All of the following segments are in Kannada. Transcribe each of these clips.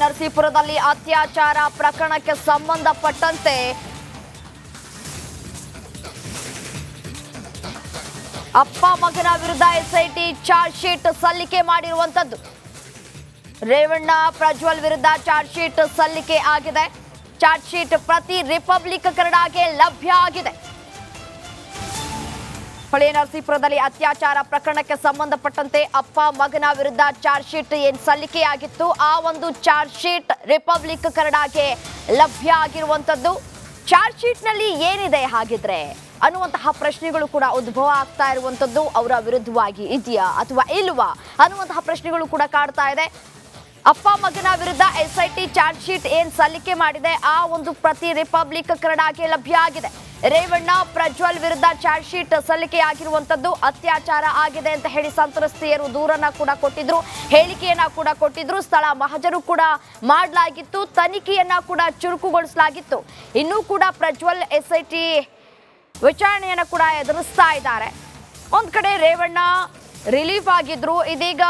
ಹೊಳೆನರಸೀಪುರದಲ್ಲಿ ಅತ್ಯಾಚಾರ ಪ್ರಕರಣಕ್ಕೆ ಸಂಬಂಧಪಟ್ಟಂತೆ ಅಪ್ಪ ಮಗನ ವಿರುದ್ಧ ಎಸ್ಐಟಿ ಚಾರ್ಜ್ ಶೀಟ್ ಸಲ್ಲಿಕೆ ಮಾಡಿರುವಂತದ್ದು. ರೇವಣ್ಣ ಪ್ರಜ್ವಲ್ ವಿರುದ್ಧ ಚಾರ್ಜ್ ಶೀಟ್ ಸಲ್ಲಿಕೆ ಆಗಿದೆ. ಚಾರ್ಜ್ ಶೀಟ್ ಪ್ರತಿ ರಿಪಬ್ಲಿಕ್ ಕನ್ನಡಗೆ ಲಭ್ಯ ಆಗಿದೆ. ಹೊಳೆನರಸೀಪುರದಲ್ಲಿ ಅತ್ಯಾಚಾರ ಪ್ರಕರಣಕ್ಕೆ ಸಂಬಂಧಪಟ್ಟಂತೆ ಅಪ್ಪ ಮಗನ ವಿರುದ್ಧ ಚಾರ್ಜ್ ಶೀಟ್ ಏನು ಸಲ್ಲಿಕೆಯಾಗಿತ್ತು, ಆ ಒಂದು ಚಾರ್ಜ್ ಶೀಟ್ ರಿಪಬ್ಲಿಕ್ ಕನ್ನಡಗೆ ಲಭ್ಯ ಆಗಿರುವಂತದ್ದು. ಚಾರ್ಜ್ ಶೀಟ್ ನಲ್ಲಿ ಏನಿದೆ ಹಾಗಿದ್ರೆ ಅನ್ನುವಂತಹ ಪ್ರಶ್ನೆಗಳು ಕೂಡ ಉದ್ಭವ ಆಗ್ತಾ ಇರುವಂತದ್ದು. ಅವರ ವಿರುದ್ಧವಾಗಿ ಇದೆಯಾ ಅಥವಾ ಇಲ್ವಾ ಅನ್ನುವಂತಹ ಪ್ರಶ್ನೆಗಳು ಕೂಡ ಕಾಡ್ತಾ ಇದೆ. ಅಪ್ಪ ಮಗನ ವಿರುದ್ಧ ಎಸ್ಐಟಿ ಚಾರ್ಜ್ ಶೀಟ್ ಏನ್ ಸಲ್ಲಿಕೆ ಮಾಡಿದೆ, ಆ ಒಂದು ಪ್ರತಿ ರಿಪಬ್ಲಿಕ್ ಕನ್ನಡಗೆ ಲಭ್ಯ ಆಗಿದೆ. ರೇವಣ್ಣ ಪ್ರಜ್ವಲ್ ವಿರುದ್ಧ ಚಾರ್ಜ್ ಶೀಟ್ ಸಲ್ಲಿಕೆ ಆಗಿರುವಂತದ್ದು. ಅತ್ಯಾಚಾರ ಆಗಿದೆ ಅಂತ ಹೇಳಿ ಸಂತ್ರಸ್ತೆಯರು ದೂರನ್ನ ಕೂಡ ಕೊಟ್ಟಿದ್ರು, ಹೇಳಿಕೆಯನ್ನ ಕೂಡ ಕೊಟ್ಟಿದ್ರು. ಸ್ಥಳ ಮಹಜರು ಕೂಡ ಮಾಡಲಾಗಿತ್ತು, ತನಿಖೆಯನ್ನ ಕೂಡ ಚುರುಕುಗೊಳಿಸಲಾಗಿತ್ತು. ಇನ್ನೂ ಕೂಡ ಪ್ರಜ್ವಲ್ ಎಸ್ಐಟಿ ವಿಚಾರಣೆಯನ್ನ ಕೂಡ ಎದುರಿಸ್ತಾ ಇದ್ದಾರೆ. ಒಂದ್ ಕಡೆ ರೇವಣ್ಣ ರಿಲೀಫ್ ಆಗಿದ್ರು, ಇದೀಗ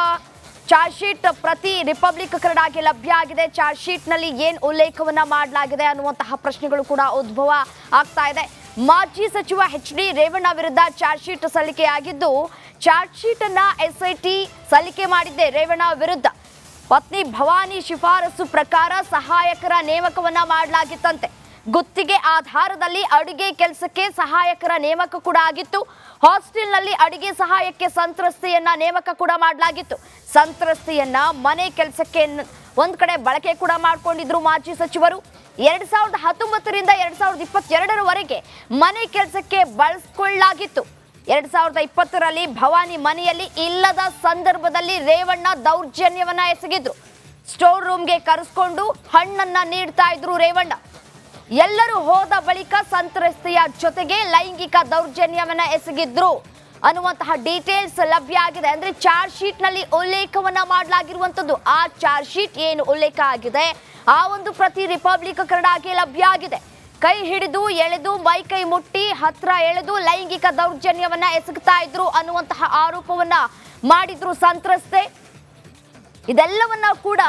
ಚಾರ್ಜ್ ಶೀಟ್ ಪ್ರತಿ ರಿಪಬ್ಲಿಕ್ ಕನ್ನಡಗೆ ಲಭ್ಯ ಆಗಿದೆ. ಚಾರ್ಜ್ ಶೀಟ್ ನಲ್ಲಿ ಏನ್ ಉಲ್ಲೇಖವನ್ನ ಮಾಡಲಾಗಿದೆ ಅನ್ನುವಂತಹ ಪ್ರಶ್ನೆಗಳು ಕೂಡ ಉದ್ಭವ ಆಗ್ತಾ ಇದೆ. ಮಾಜಿ ಸಚಿವ ಎಚ್.ಡಿ. ರೇವಣ್ಣ ವಿರುದ್ಧ ಚಾರ್ಜ್ ಶೀಟ್ ಸಲ್ಲಿಕೆಯಾಗಿದ್ದು, ಚಾರ್ಜ್ ಶೀಟ್ ಅನ್ನ ಎಸ್ಐಟಿ ಸಲ್ಲಿಕೆ ಮಾಡಿದ್ದೆ ರೇವಣ್ಣ ವಿರುದ್ಧ. ಪತ್ನಿ ಭವಾನಿ ಶಿಫಾರಸು ಪ್ರಕಾರ ಸಹಾಯಕರ ನೇಮಕವನ್ನ ಮಾಡಲಾಗಿತ್ತಂತೆ. ಗುತ್ತಿಗೆ ಆಧಾರದಲ್ಲಿ ಅಡುಗೆ ಕೆಲಸಕ್ಕೆ ಸಹಾಯಕರ ನೇಮಕ ಕೂಡ ಆಗಿತ್ತು. ಹಾಸ್ಟೆಲ್ನಲ್ಲಿ ಅಡುಗೆ ಸಹಾಯಕ್ಕೆ ಸಂತ್ರಸ್ತೆಯನ್ನ ನೇಮಕ ಕೂಡ ಮಾಡಲಾಗಿತ್ತು. ಸಂತ್ರಸ್ತೆಯನ್ನ ಮನೆ ಕೆಲಸಕ್ಕೆ ಒಂದ್ ಕಡೆ ಬಳಕೆ ಕೂಡ ಮಾಡಿಕೊಂಡಿದ್ರು ಮಾಜಿ ಸಚಿವರು. 2019ರಿಂದ 2022ರವರೆಗೆ ಮನೆ ಕೆಲಸಕ್ಕೆ ಬಳಸಿಕೊಳ್ಳಲಾಗಿತ್ತು. 2020ರಲ್ಲಿ ಭವಾನಿ ಮನೆಯಲ್ಲಿ ಇಲ್ಲದ ಸಂದರ್ಭದಲ್ಲಿ ರೇವಣ್ಣ ದೌರ್ಜನ್ಯವನ್ನ ಎಸಗಿದ್ರು. ಸ್ಟೋರ್ ರೂಮ್ಗೆ ಕರೆಸ್ಕೊಂಡು ಹಣ್ಣನ್ನ ನೀಡ್ತಾ ಇದ್ರು ರೇವಣ್ಣ. ಎಲ್ಲರೂ ಹೋದ ಬಳಿಕ ಸಂತ್ರಸ್ತೆಯ ಜೊತೆಗೆ ಲೈಂಗಿಕ ದೌರ್ಜನ್ಯವನ್ನ ಎಸಗಿದ್ರು ಅನ್ನುವಂತಹ ಡೀಟೇಲ್ಸ್ ಲಭ್ಯ ಆಗಿದೆ. ಅಂದ್ರೆ ಚಾರ್ಜ್ ಶೀಟ್ ನಲ್ಲಿ ಉಲ್ಲೇಖವನ್ನ ಮಾಡಲಾಗಿರುವಂತದ್ದು. ಆ ಚಾರ್ಜ್ ಶೀಟ್ ಏನು ಉಲ್ಲೇಖ ಆಗಿದೆ, ಆ ಒಂದು ಪ್ರತಿ ರಿಪಬ್ಲಿಕ್ ಕನ್ನಡಗೆ ಲಭ್ಯ ಆಗಿದೆ. ಕೈ ಹಿಡಿದು ಎಳೆದು ಮೈ ಕೈ ಮುಟ್ಟಿ ಹತ್ರ ಎಳೆದು ಲೈಂಗಿಕ ದೌರ್ಜನ್ಯವನ್ನ ಎಸಗ್ತಾ ಇದ್ರು ಅನ್ನುವಂತಹ ಆರೋಪವನ್ನ ಮಾಡಿದ್ರು ಸಂತ್ರಸ್ತೆ. ಇದೆಲ್ಲವನ್ನ ಕೂಡ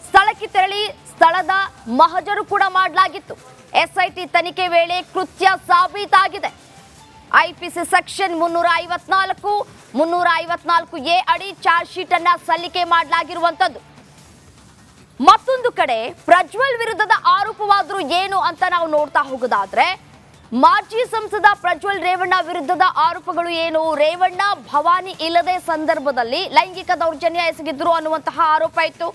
ಸ್ಥಳಕ್ಕೆ ತೆರಳಿ ಸ್ಥಳದ ಮಹಜರು ಕೂಡ ಮಾಡಲಾಗಿತ್ತು. ಎಸ್ಐಟಿ ತನಿಖೆ ವೇಳೆ ಕೃತ್ಯ ಸಾಬೀತಾಗಿದೆ. ಐಪಿಸಿ ಸೆಕ್ಷನ್ 354, 354A ಅಡಿ ಚಾರ್ಜ್ ಶೀಟ್ ಅನ್ನ ಸಲ್ಲಿಕೆ ಮಾಡಲಾಗಿರುವಂತದ್ದು. ಮತ್ತೊಂದು ಕಡೆ ಪ್ರಜ್ವಲ್ ವಿರುದ್ಧದ ಆರೋಪವಾದ್ರೂ ಏನು ಅಂತ ನಾವು ನೋಡ್ತಾ ಹೋಗೋದಾದ್ರೆ, ಮಾಜಿ ಸಂಸದ ಪ್ರಜ್ವಲ್ ರೇವಣ್ಣ ವಿರುದ್ಧದ ಆರೋಪಗಳು ಏನು? ರೇವಣ್ಣ ಭವಾನಿ ಇಲ್ಲದೆ ಸಂದರ್ಭದಲ್ಲಿ ಲೈಂಗಿಕ ದೌರ್ಜನ್ಯ ಎಸಗಿದ್ರು ಅನ್ನುವಂತಹ ಆರೋಪ ಇತ್ತು.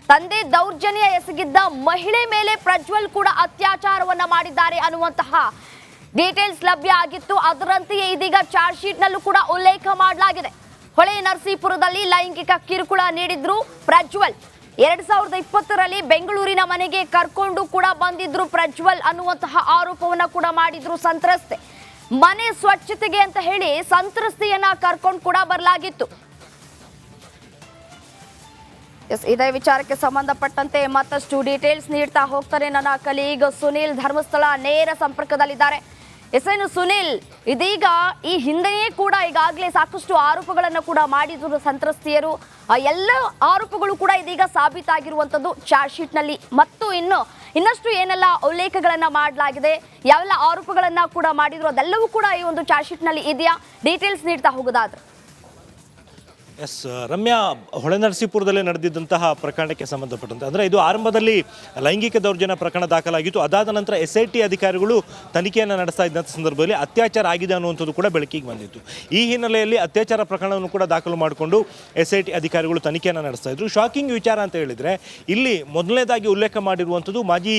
ತಂದೆ ದೌರ್ಜನ್ಯ ಎಸಗಿದ್ದ ಮಹಿಳೆ ಮೇಲೆ ಪ್ರಜ್ವಲ್ ಕೂಡ ಅತ್ಯಾಚಾರವನ್ನ ಮಾಡಿದ್ದಾರೆ ಅನ್ನುವಂತಹ ಡೀಟೇಲ್ಸ್ ಲಭ್ಯ ಆಗಿತ್ತು. ಅದರಂತೆಯೇ ಇದೀಗ ಚಾರ್ಜ್ ಶೀಟ್ ನಲ್ಲೂ ಕೂಡ ಉಲ್ಲೇಖ ಮಾಡಲಾಗಿದೆ. ಹೊಳೆನರಸೀಪುರದಲ್ಲಿ ಲೈಂಗಿಕ ಕಿರುಕುಳ ನೀಡಿದ್ರು ಪ್ರಜ್ವಲ್. 2020ರಲ್ಲಿ ಬೆಂಗಳೂರಿನ ಮನೆಗೆ ಕರ್ಕೊಂಡು ಕೂಡ ಬಂದಿದ್ರು ಪ್ರಜ್ವಲ್ ಅನ್ನುವಂತಹ ಆರೋಪವನ್ನ ಕೂಡ ಮಾಡಿದ್ರು ಸಂತ್ರಸ್ತೆ. ಮನೆ ಸ್ವಚ್ಛತೆಗೆ ಅಂತ ಹೇಳಿ ಸಂತ್ರಸ್ತೆಯನ್ನ ಕರ್ಕೊಂಡು ಕೂಡ ಬರಲಾಗಿತ್ತು. ಇದೇ ವಿಚಾರಕ್ಕೆ ಸಂಬಂಧಪಟ್ಟಂತೆ ಮತ್ತಷ್ಟು ಡೀಟೇಲ್ಸ್ ನೀಡ್ತಾ ಹೋಗ್ತಾರೆ ನನ್ನ ಕಲೀಗ್ ಸುನಿಲ್ ಧರ್ಮಸ್ಥಳ ನೇರ ಸಂಪರ್ಕದಲ್ಲಿದ್ದಾರೆ. ಎಸ್ಎನ್ ಸುನಿಲ್, ಇದೀಗ ಈ ಹಿಂದೆಯೇ ಕೂಡ ಈಗಾಗಲೇ ಸಾಕಷ್ಟು ಆರೋಪಗಳನ್ನು ಕೂಡ ಮಾಡಿದ್ರು ಸಂತ್ರಸ್ತೆಯರು. ಎಲ್ಲ ಆರೋಪಗಳು ಕೂಡ ಇದೀಗ ಸಾಬೀತಾಗಿರುವಂತದ್ದು ಚಾರ್ಜ್ ಶೀಟ್ ನಲ್ಲಿ. ಮತ್ತು ಇನ್ನಷ್ಟು ಏನೆಲ್ಲ ಉಲ್ಲೇಖಗಳನ್ನ ಮಾಡಲಾಗಿದೆ, ಯಾವೆಲ್ಲ ಆರೋಪಗಳನ್ನ ಕೂಡ ಮಾಡಿದ್ರು, ಅದೆಲ್ಲವೂ ಕೂಡ ಈ ಒಂದು ಚಾರ್ಜ್ ಶೀಟ್ ನಲ್ಲಿ ಇದೆಯಾ? ಡೀಟೇಲ್ಸ್ ನೀಡ್ತಾ ಹೋಗೋದಾದ್ರೆ. ಎಸ್ ರಮ್ಯಾ, ಹೊಳೆನರಸೀಪುರದಲ್ಲಿ ನಡೆದಿದ್ದಂತಹ ಪ್ರಕರಣಕ್ಕೆ ಸಂಬಂಧಪಟ್ಟಂತೆ ಅಂದರೆ ಇದು ಆರಂಭದಲ್ಲಿ ಲೈಂಗಿಕ ದೌರ್ಜನ್ಯ ಪ್ರಕರಣ ದಾಖಲಾಗಿತ್ತು. ಅದಾದ ನಂತರ ಎಸ್ಐಟಿ ಅಧಿಕಾರಿಗಳು ತನಿಖೆಯನ್ನು ನಡೆಸ್ತಾ ಇದ್ದಂಥ ಸಂದರ್ಭದಲ್ಲಿ ಅತ್ಯಾಚಾರ ಆಗಿದೆ ಅನ್ನುವಂಥದ್ದು ಕೂಡ ಬೆಳಕಿಗೆ ಬಂದಿತ್ತು. ಈ ಹಿನ್ನೆಲೆಯಲ್ಲಿ ಅತ್ಯಾಚಾರ ಪ್ರಕರಣವನ್ನು ಕೂಡ ದಾಖಲು ಮಾಡಿಕೊಂಡು ಎಸ್ಐಟಿ ಅಧಿಕಾರಿಗಳು ತನಿಖೆಯನ್ನು ನಡೆಸ್ತಾ ಇದ್ರು. ಶಾಕಿಂಗ್ ವಿಚಾರ ಅಂತ ಹೇಳಿದರೆ, ಇಲ್ಲಿ ಮೊದಲನೇದಾಗಿ ಉಲ್ಲೇಖ ಮಾಡಿರುವಂಥದ್ದು ಮಾಜಿ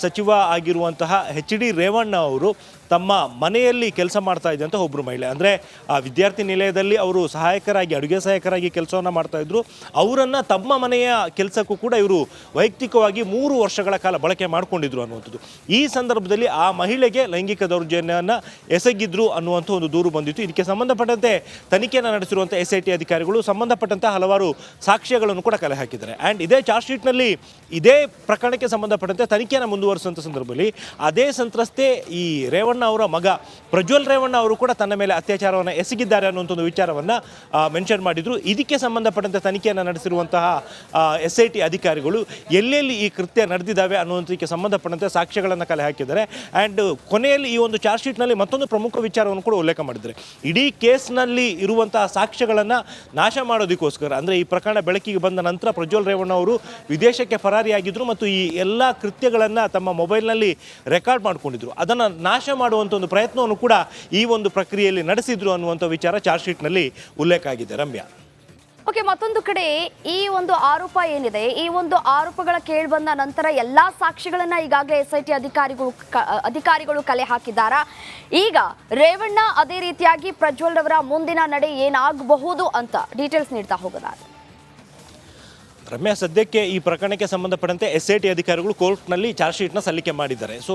ಸಚಿವ ಆಗಿರುವಂತಹ ಎಚ್.ಡಿ. ರೇವಣ್ಣ ಅವರು ತಮ್ಮ ಮನೆಯಲ್ಲಿ ಕೆಲಸ ಮಾಡ್ತಾ ಇದ್ದಂಥ ಒಬ್ಬರು ಮಹಿಳೆ, ಅಂದರೆ ಆ ವಿದ್ಯಾರ್ಥಿ ನಿಲಯದಲ್ಲಿ ಅವರು ಸಹಾಯಕರಾಗಿ ಅಡುಗೆ ಸಹಾಯಕರಾಗಿ ಕೆಲಸವನ್ನು ಮಾಡ್ತಾಯಿದ್ರು. ಅವರನ್ನು ತಮ್ಮ ಮನೆಯ ಕೆಲಸಕ್ಕೂ ಕೂಡ ಇವರು ವೈಯಕ್ತಿಕವಾಗಿ 3 ವರ್ಷಗಳ ಕಾಲ ಬಳಕೆ ಮಾಡಿಕೊಂಡಿದ್ರು ಅನ್ನುವಂಥದ್ದು. ಈ ಸಂದರ್ಭದಲ್ಲಿ ಆ ಮಹಿಳೆಗೆ ಲೈಂಗಿಕ ದೌರ್ಜನ್ಯವನ್ನು ಎಸಗಿದ್ರು ಅನ್ನುವಂಥ ಒಂದು ದೂರು ಬಂದಿತ್ತು. ಇದಕ್ಕೆ ಸಂಬಂಧಪಟ್ಟಂತೆ ತನಿಖೆಯನ್ನು ನಡೆಸಿರುವಂಥ ಎಸ್ಐಟಿ ಅಧಿಕಾರಿಗಳು ಸಂಬಂಧಪಟ್ಟಂತೆ ಹಲವಾರು ಸಾಕ್ಷ್ಯಗಳನ್ನು ಕೂಡ ಕಲೆ ಹಾಕಿದ್ದಾರೆ. ಆ್ಯಂಡ್ ಇದೇ ಚಾರ್ಜ್ ಶೀಟ್ನಲ್ಲಿ ಇದೇ ಪ್ರಕರಣಕ್ಕೆ ಸಂಬಂಧಪಟ್ಟಂತೆ ತನಿಖೆಯನ್ನು ಮುಂದುವರಿಸುವಂಥ ಸಂದರ್ಭದಲ್ಲಿ ಅದೇ ಸಂತ್ರಸ್ತೆ ಈ ರೇವಣ್ಣ ರೇವಣ್ಣ ಅವರ ಮಗ ಪ್ರಜ್ವಲ್ ರೇವಣ್ಣ ಅವರು ಕೂಡ ತನ್ನ ಮೇಲೆ ಅತ್ಯಾಚಾರವನ್ನು ಎಸಗಿದ್ದಾರೆ ಅನ್ನುವಂಥ ಒಂದು ವಿಚಾರವನ್ನು ಮೆನ್ಷನ್ ಮಾಡಿದ್ರು. ಇದಕ್ಕೆ ಸಂಬಂಧಪಟ್ಟಂತೆ ತನಿಖೆಯನ್ನು ನಡೆಸಿರುವಂತಹ SIT ಅಧಿಕಾರಿಗಳು ಎಲ್ಲೆಲ್ಲಿ ಈ ಕೃತ್ಯ ನಡೆದಿದ್ದಾವೆ ಅನ್ನುವಂಥಕ್ಕೆ ಸಂಬಂಧಪಟ್ಟಂತೆ ಸಾಕ್ಷ್ಯಗಳನ್ನು ಕಲೆ ಹಾಕಿದ್ದಾರೆ. ಆ್ಯಂಡ್ ಕೊನೆಯಲ್ಲಿ ಈ ಒಂದು ಚಾರ್ಜ್ ಶೀಟ್ನಲ್ಲಿ ಮತ್ತೊಂದು ಪ್ರಮುಖ ವಿಚಾರವನ್ನು ಕೂಡ ಉಲ್ಲೇಖ ಮಾಡಿದ್ದಾರೆ. ಇಡೀ ಕೇಸ್ನಲ್ಲಿ ಇರುವಂತಹ ಸಾಕ್ಷ್ಯಗಳನ್ನು ನಾಶ ಮಾಡೋದಕ್ಕೋಸ್ಕರ, ಅಂದರೆ ಈ ಪ್ರಕರಣ ಬೆಳಕಿಗೆ ಬಂದ ನಂತರ ಪ್ರಜ್ವಲ್ ರೇವಣ್ಣ ಅವರು ವಿದೇಶಕ್ಕೆ ಫರಾರಿಯಾಗಿದ್ದರು ಮತ್ತು ಈ ಎಲ್ಲ ಕೃತ್ಯಗಳನ್ನು ತಮ್ಮ ಮೊಬೈಲ್ನಲ್ಲಿ ರೆಕಾರ್ಡ್ ಮಾಡ್ಕೊಂಡಿದ್ರು. ಅದನ್ನು ನಾಶ ಮಾಡುವಂಥ ಒಂದು ಪ್ರಯತ್ನವನ್ನು ಕೂಡ ಈ ಒಂದು ಪ್ರಕ್ರಿಯೆಯಲ್ಲಿ ನಡೆಸಿದ್ರು ಅನ್ನುವಂಥ ವಿಚಾರ ಚಾರ್ಜ್ ಶೀಟ್ನಲ್ಲಿ ಉಲ್ಲೇಖ ಆಗಿದೆ. ರಮ್ಯಾ, ಓಕೆ, ಮತ್ತೊಂದು ಕಡೆ ಈ ಒಂದು ಆರೋಪ ಏನಿದೆ, ಈ ಒಂದು ಆರೋಪಗಳ ಕೇಳಿಬಂದ ನಂತರ ಎಲ್ಲಾ ಸಾಕ್ಷಿಗಳನ್ನ ಈಗಾಗಲೇ SIT ಅಧಿಕಾರಿಗಳು ಕಲೆ ಹಾಕಿದ್ದಾರಾ? ಈಗ ರೇವಣ್ಣ ಅದೇ ರೀತಿಯಾಗಿ ಪ್ರಜ್ವಲ್ ರವರ ಮುಂದಿನ ನಡೆ ಏನಾಗಬಹುದು ಅಂತ ಡೀಟೇಲ್ಸ್ ನೀಡ್ತಾ ಹೋಗೋದಾದ್ರೆ ರಮ್ಯಾ, ಸದ್ಯಕ್ಕೆ ಈ ಪ್ರಕರಣಕ್ಕೆ ಸಂಬಂಧಪಟ್ಟಂತೆ SIT ಅಧಿಕಾರಿಗಳು ಕೋರ್ಟ್ನಲ್ಲಿ ಚಾರ್ಜ್ ಶೀಟ್ನ ಸಲ್ಲಿಕೆ ಮಾಡಿದ್ದಾರೆ. ಸೊ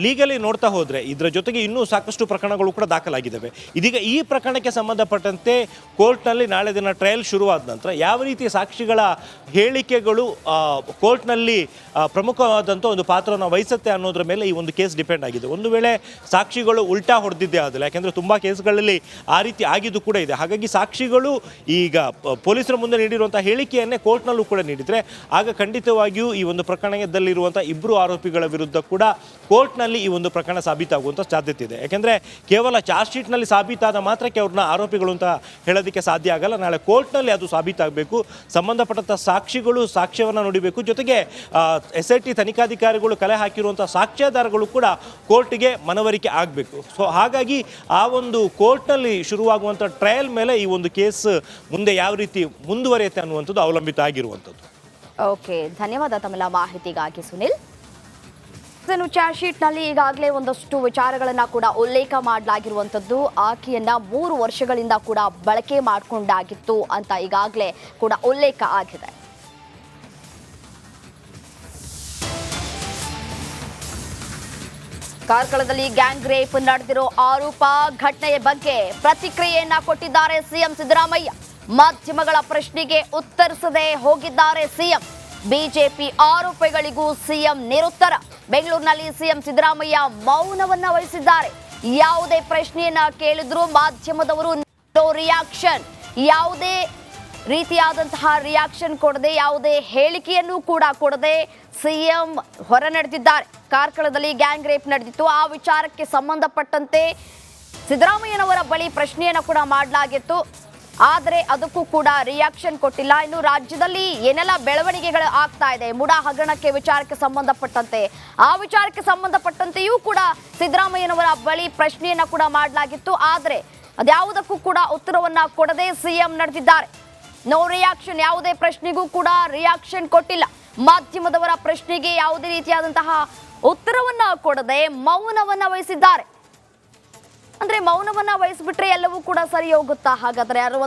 ಲೀಗಲಿ ನೋಡ್ತಾ ಹೋದರೆ ಇದರ ಜೊತೆಗೆ ಇನ್ನೂ ಸಾಕಷ್ಟು ಪ್ರಕರಣಗಳು ಕೂಡ ದಾಖಲಾಗಿದ್ದಾವೆ. ಇದೀಗ ಈ ಪ್ರಕರಣಕ್ಕೆ ಸಂಬಂಧಪಟ್ಟಂತೆ ಕೋರ್ಟ್ನಲ್ಲಿ ನಾಳೆ ದಿನ ಟ್ರಯಲ್ ಶುರುವಾದ ನಂತರ ಯಾವ ರೀತಿ ಸಾಕ್ಷಿಗಳ ಹೇಳಿಕೆಗಳು ಕೋರ್ಟ್ನಲ್ಲಿ ಪ್ರಮುಖವಾದಂಥ ಒಂದು ಪಾತ್ರವನ್ನು ವಹಿಸುತ್ತೆ ಅನ್ನೋದ್ರ ಮೇಲೆ ಈ ಒಂದು ಕೇಸ್ ಡಿಪೆಂಡ್ ಆಗಿದೆ. ಒಂದು ವೇಳೆ ಸಾಕ್ಷಿಗಳು ಉಲ್ಟಾ ಹೊಡೆದಿದ್ದೇ ಆದಿಲ್ಲ, ಯಾಕೆಂದರೆ ತುಂಬ ಕೇಸ್ಗಳಲ್ಲಿ ಆ ರೀತಿ ಆಗಿದ್ದು ಕೂಡ ಇದೆ. ಹಾಗಾಗಿ ಸಾಕ್ಷಿಗಳು ಈಗ ಪೊಲೀಸರ ಮುಂದೆ ನೀಡಿರುವಂಥ ಹೇಳಿಕೆಯನ್ನೇ ಕೋರ್ಟ್ನಲ್ಲೂ ಕೂಡ ನೀಡಿದರೆ ಆಗ ಖಂಡಿತವಾಗಿಯೂ ಈ ಒಂದು ಪ್ರಕರಣದಲ್ಲಿರುವಂಥ ಇಬ್ಬರು ಆರೋಪಿಗಳ ವಿರುದ್ಧ ಕೂಡ ಕೋರ್ಟ್ನಲ್ಲಿ ಈ ಒಂದು ಪ್ರಕರಣ ಸಾಬೀತಾಗುವಂಥ ಸಾಧ್ಯತೆ ಇದೆ. ಯಾಕೆಂದರೆ ಕೇವಲ ಚಾರ್ಜ್ ಶೀಟ್ನಲ್ಲಿ ಸಾಬೀತಾದ ಮಾತ್ರಕ್ಕೆ ಅವ್ರನ್ನ ಆರೋಪಿಗಳು ಅಂತ ಹೇಳೋದಕ್ಕೆ ಸಾಧ್ಯ ಆಗಲ್ಲ. ನಾಳೆ ಕೋರ್ಟ್ನಲ್ಲಿ ಅದು ಸಾಬೀತಾಗಬೇಕು. ಸಂಬಂಧಪಟ್ಟಂಥ ಸಾಕ್ಷಿಗಳು ಸಾಕ್ಷ್ಯವನ್ನು ನುಡಿಬೇಕು. ಜೊತೆಗೆ SIT ತನಿಖಾಧಿಕಾರಿಗಳು ಕಲೆ ಹಾಕಿರುವಂಥ ಸಾಕ್ಷ್ಯಾಧಾರಗಳು ಕೂಡ ಕೋರ್ಟ್ಗೆ ಮನವರಿಕೆ ಆಗಬೇಕು. ಸೊ ಹಾಗಾಗಿ ಆ ಒಂದು ಕೋರ್ಟ್ನಲ್ಲಿ ಶುರುವಾಗುವಂಥ ಟ್ರಯಲ್ ಮೇಲೆ ಈ ಒಂದು ಕೇಸ್ ಮುಂದೆ ಯಾವ ರೀತಿ ಮುಂದುವರಿಯುತ್ತೆ ಅನ್ನುವಂಥದ್ದು ಅವಲಂಬಿತ ಆಗಿರುವಂಥದ್ದು. ಓಕೆ, ಧನ್ಯವಾದ ತಮ್ಮೆಲ್ಲ ಮಾಹಿತಿಗಾಗಿ ಸುನಿಲ್. ಚಾರ್ಜ್ ಶೀಟ್ನಲ್ಲಿ ಈಗಾಗಲೇ ಒಂದಷ್ಟು ವಿಚಾರಗಳನ್ನ ಕೂಡ ಉಲ್ಲೇಖ ಮಾಡಲಾಗಿರುವಂಥದ್ದು. ಆಕೆಯನ್ನ 3 ವರ್ಷಗಳಿಂದ ಕೂಡ ಬಳಕೆ ಮಾಡಿಕೊಂಡಾಗಿತ್ತು ಅಂತ ಈಗಾಗಲೇ ಕೂಡ ಉಲ್ಲೇಖ ಆಗಿದೆ. ಕಾರ್ಕಳದಲ್ಲಿ ಗ್ಯಾಂಗ್ ರೇಪ್ ನಡೆದಿರೋ ಆರೋಪ ಘಟನೆಯ ಬಗ್ಗೆ ಪ್ರತಿಕ್ರಿಯೆಯನ್ನ ಕೊಟ್ಟಿದ್ದಾರೆ ಸಿಎಂ ಸಿದ್ದರಾಮಯ್ಯ. ಮಾಧ್ಯಮಗಳ ಪ್ರಶ್ನೆಗೆ ಉತ್ತರಿಸದೆ ಹೋಗಿದ್ದಾರೆ ಸಿಎಂ. ಬಿಜೆಪಿ ಆರೋಪಗಳಿಗೂ ಸಿಎಂ ನಿರುತ್ತರ. ಬೆಂಗಳೂರಿನಲ್ಲಿ ಸಿಎಂ ಸಿದ್ದರಾಮಯ್ಯ ಮೌನವನ್ನ ವಹಿಸಿದ್ದಾರೆ. ಯಾವುದೇ ಪ್ರಶ್ನೆಯನ್ನ ಕೇಳಿದ್ರು ಮಾಧ್ಯಮದವರು ನೋ ರಿಯಾಕ್ಷನ್, ಯಾವುದೇ ರೀತಿಯಾದಂತಹ ರಿಯಾಕ್ಷನ್ ಕೊಡದೆ, ಯಾವುದೇ ಹೇಳಿಕೆಯನ್ನು ಕೂಡ ಕೊಡದೆ ಸಿಎಂ ಹೊರ ನಡೆದಿದ್ದಾರೆ. ಕಾರ್ಕಳದಲ್ಲಿ ಗ್ಯಾಂಗ್ ರೇಪ್ ನಡೆದಿತ್ತು. ಆ ವಿಚಾರಕ್ಕೆ ಸಂಬಂಧಪಟ್ಟಂತೆ ಸಿದ್ದರಾಮಯ್ಯನವರ ಬಳಿ ಪ್ರಶ್ನೆಯನ್ನು ಕೂಡ ಮಾಡಲಾಗಿತ್ತು. ಆದರೆ ಅದಕ್ಕೂ ಕೂಡ ರಿಯಾಕ್ಷನ್ ಕೊಟ್ಟಿಲ್ಲ. ಇನ್ನು ರಾಜ್ಯದಲ್ಲಿ ಏನೆಲ್ಲ ಬೆಳವಣಿಗೆಗಳು ಆಗ್ತಾ ಇದೆ ಮುಡಾ ಹಗರಣಕ್ಕೆ ವಿಚಾರಕ್ಕೆ ಸಂಬಂಧಪಟ್ಟಂತೆ, ಆ ವಿಚಾರಕ್ಕೆ ಸಂಬಂಧಪಟ್ಟಂತೆಯೂ ಕೂಡ ಸಿದ್ದರಾಮಯ್ಯನವರ ಬಳಿ ಪ್ರಶ್ನೆಯನ್ನ ಕೂಡ ಮಾಡಲಾಗಿತ್ತು. ಆದರೆ ಅದ್ಯಾವುದಕ್ಕೂ ಕೂಡ ಉತ್ತರವನ್ನ ಕೊಡದೆ ಸಿಎಂ ನಡೆದಿದ್ದಾರೆ. ನೋ ರಿಯಾಕ್ಷನ್, ಯಾವುದೇ ಪ್ರಶ್ನೆಗೂ ಕೂಡ ರಿಯಾಕ್ಷನ್ ಕೊಟ್ಟಿಲ್ಲ. ಮಾಧ್ಯಮದವರ ಪ್ರಶ್ನೆಗೆ ಯಾವುದೇ ರೀತಿಯಾದಂತಹ ಉತ್ತರವನ್ನ ಕೊಡದೆ ಮೌನವನ್ನ ವಹಿಸಿದ್ದಾರೆ. ಅಂದ್ರೆ ಮೌನವನ್ನ ವಹಿಸ್ಬಿಟ್ರೆ ಎಲ್ಲವೂ ಕೂಡ ಸರಿ ಹೋಗುತ್ತಾ? ಹಾಗಾದ್ರೆ